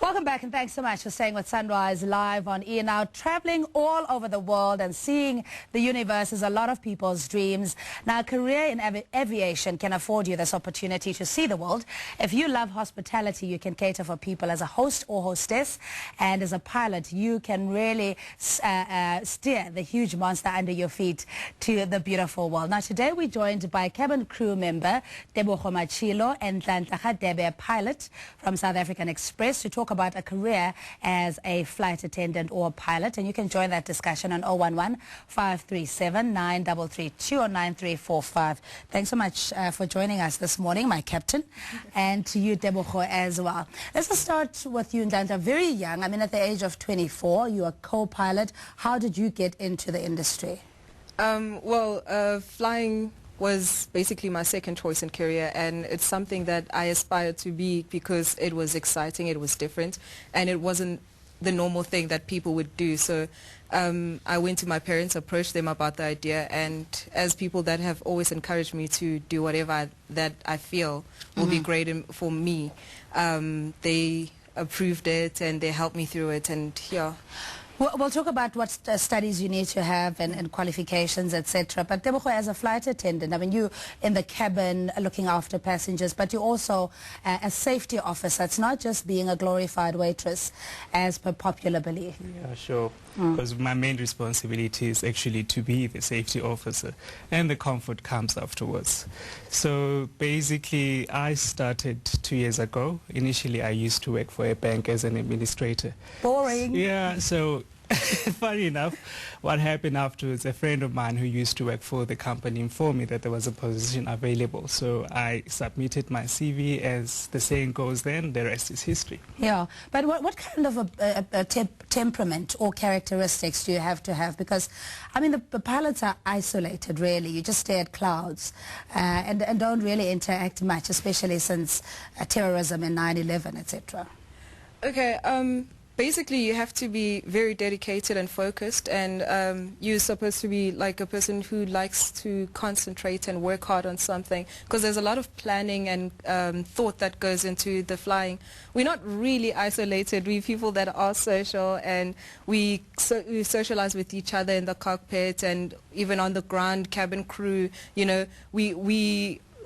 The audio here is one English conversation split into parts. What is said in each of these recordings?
Welcome back, and thanks so much for staying with Sunrise Live on E! Now, traveling all over the world and seeing the universe is a lot of people's dreams. Now, a career in aviation can afford you this opportunity to see the world. If you love hospitality, you can cater for people as a host or hostess, and as a pilot, you can really steer the huge monster under your feet to the beautiful world. Now, today we're joined by cabin crew member Tebogo Mashilo and Debe, a pilot from South African Express, to talk about a career as a flight attendant or pilot, and you can join that discussion on 011-537-9332 or 9345. Thanks so much for joining us this morning, my captain, and to you, Tebogo, as well. Let's just start with you, Ndanta. Very young, I mean, at the age of 24, you're a co-pilot. How did you get into the industry? Flying was basically my second choice in career, and it's something that I aspired to be because it was exciting, it was different, and it wasn't the normal thing that people would do. So I went to my parents, approached them about the idea, and as people that have always encouraged me to do whatever that I feel will be great for me, they approved it and they helped me through it, and yeah. We'll talk about what studies you need to have and qualifications, etc. But Tebogo, as a flight attendant, I mean, you in the cabin looking after passengers, but you're also a safety officer. It's not just being a glorified waitress, as per popular belief. Yeah, sure. Because my main responsibility is actually to be the safety officer, and the comfort comes afterwards. So basically, I started 2 years ago. Initially, I used to work for a bank as an administrator. Boring. Yeah, so funny enough, what happened afterwards, a friend of mine who used to work for the company informed me that there was a position available. So I submitted my CV, as the saying goes then, the rest is history. Yeah, but what kind of a temperament or characteristics do you have to have? Because, I mean, the pilots are isolated, really. You just stare at clouds and don't really interact much, especially since terrorism and 9/11, etc. Okay, basically, you have to be very dedicated and focused, and you're supposed to be like a person who likes to concentrate and work hard on something, because there's a lot of planning and thought that goes into the flying. We're not really isolated. We're people that are social, and we socialize with each other in the cockpit and even on the ground, cabin crew. You know,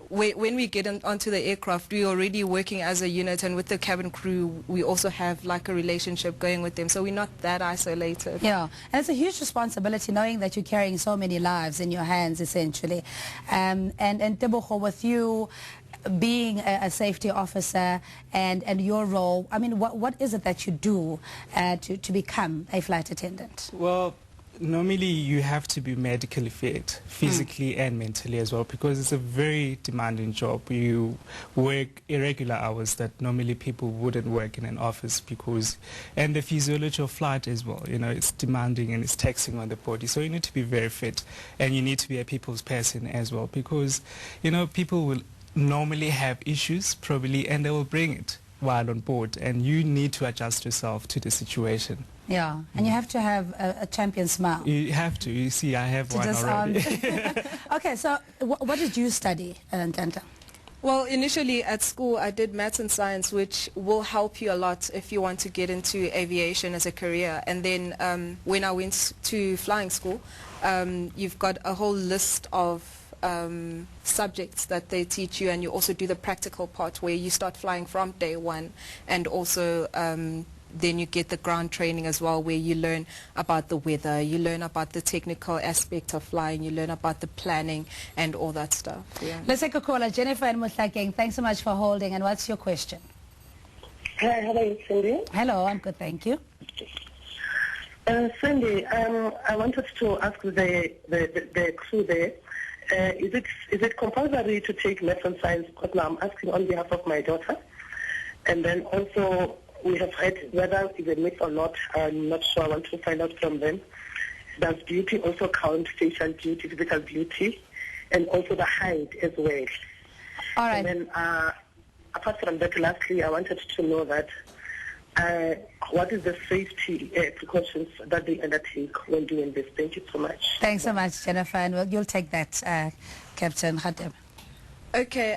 when we get onto the aircraft, we're already working as a unit, and with the cabin crew, we also have like a relationship going with them, so we're not that isolated. Yeah, and it's a huge responsibility knowing that you're carrying so many lives in your hands, essentially. And Tebogo, with you being a safety officer and your role, I mean, what is it that you do to become a flight attendant? Well, normally you have to be medically fit, physically and mentally as well, because it's a very demanding job. You work irregular hours that normally people wouldn't work in an office, and the physiology of flight as well, you know, it's demanding and it's taxing on the body. So you need to be very fit, and you need to be a people's person as well, because, you know, people will normally have issues probably, and they will bring it while on board, and you need to adjust yourself to the situation. Yeah, and you have to have a champion smile. You have to. You see, I have one already. Okay, so what did you study, Ndanta? Well, initially at school, I did maths and science, which will help you a lot if you want to get into aviation as a career. And then when I went to flying school, you've got a whole list of subjects that they teach you, and you also do the practical part where you start flying from day one, and also then you get the ground training as well, where you learn about the weather, you learn about the technical aspect of flying, you learn about the planning and all that stuff. Yeah. Let's take a caller. Jennifer and Mutlakeng, thanks so much for holding, and what's your question? Hi, hello, Cindy. Hello, I'm good, thank you. Cindy, I wanted to ask the crew there, is it compulsory to take maths and science? Because now I'm asking on behalf of my daughter. And then also, we have heard whether it's a myth or not. I'm not sure. I want to find out from them. Does beauty also count, facial beauty, physical beauty, and also the height as well? All right. And then, apart from that, lastly, I wanted to know that what is the safety precautions that they undertake when doing this? Thank you so much. Thanks so much, Jennifer, and you'll take that, Captain Khatib. Okay,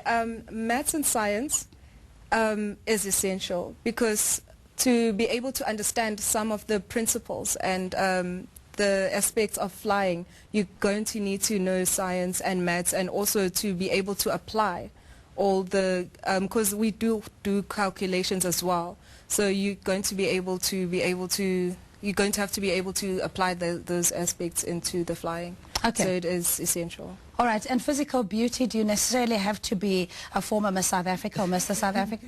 maths and science is essential because to be able to understand some of the principles and the aspects of flying, you're going to need to know science and maths, and also to be able to apply all the, because we do calculations as well. So you're going to you're going to have to be able to apply those aspects into the flying. Okay. So it is essential. All right, and physical beauty, do you necessarily have to be a former Miss South Africa or Mr. South Africa?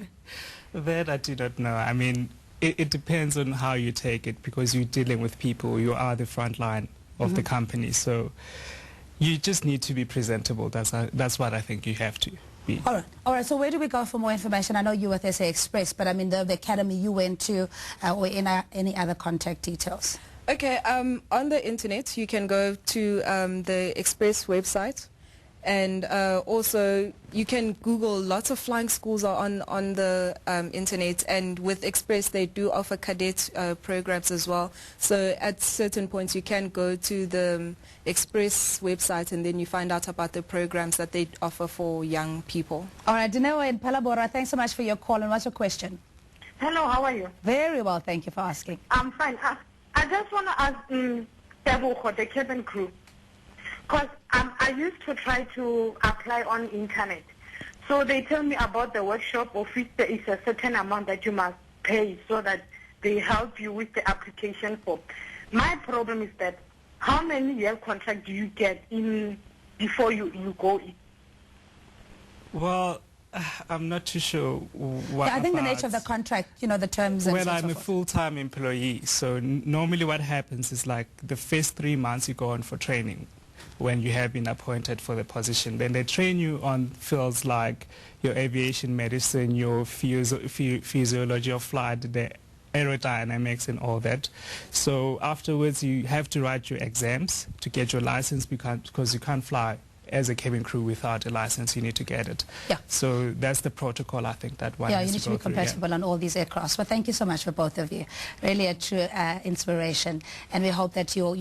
That I do not know. I mean, it depends on how you take it, because you're dealing with people. You are the front line of the company, so you just need to be presentable. That's what I think you have to be. All right. So where do we go for more information? I know you were with SA Express, but I mean the academy you went to, or any other contact details. Okay, on the internet you can go to the Express website, and also you can Google. Lots of flying schools are on the internet, and with Express they do offer cadet programs as well. So at certain points you can go to the Express website and then you find out about the programs that they offer for young people. All right, Dinewa in Palabora, thanks so much for your call, and what's your question? Hello, how are you? Very well, thank you for asking. I'm fine. I just want to ask Tebogo, the cabin crew, because I used to try to apply on internet. So they tell me about the workshop of which there is a certain amount that you must pay so that they help you with the application form. My problem is that how many year contract do you get in before you go in? Well, I'm not too sure what. Yeah, I think the nature of the contract, you know, the terms and Well, so I'm a forth. full-time employee, so normally what happens is like the first 3 months you go on for training when you have been appointed for the position. Then they train you on fields like your aviation medicine, your physiology of flight, the aerodynamics and all that. So afterwards you have to write your exams to get your license, because you can't fly as a cabin crew without a license. You need to get it. Yeah. So that's the protocol, I think, that one Yeah, has you need to go be through, compatible on all these aircrafts. Well, thank you so much for both of you. Really a true inspiration, and we hope that you'll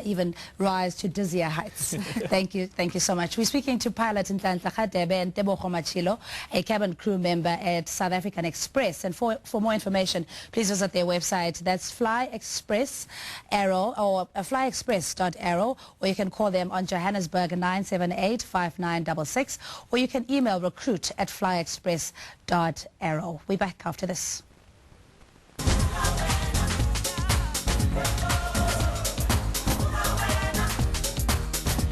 even rise to dizzier heights. Thank you so much. We're speaking to pilot Nhlanhla Radebe and Tebogo Mashilo, a cabin crew member at South African Express. And for more information, please visit their website. That's Fly Express Aero, or flyexpress.aero, or you can call them on Johannesburg 978-5966, or you can email recruit@flyexpress.aero. We're back after this.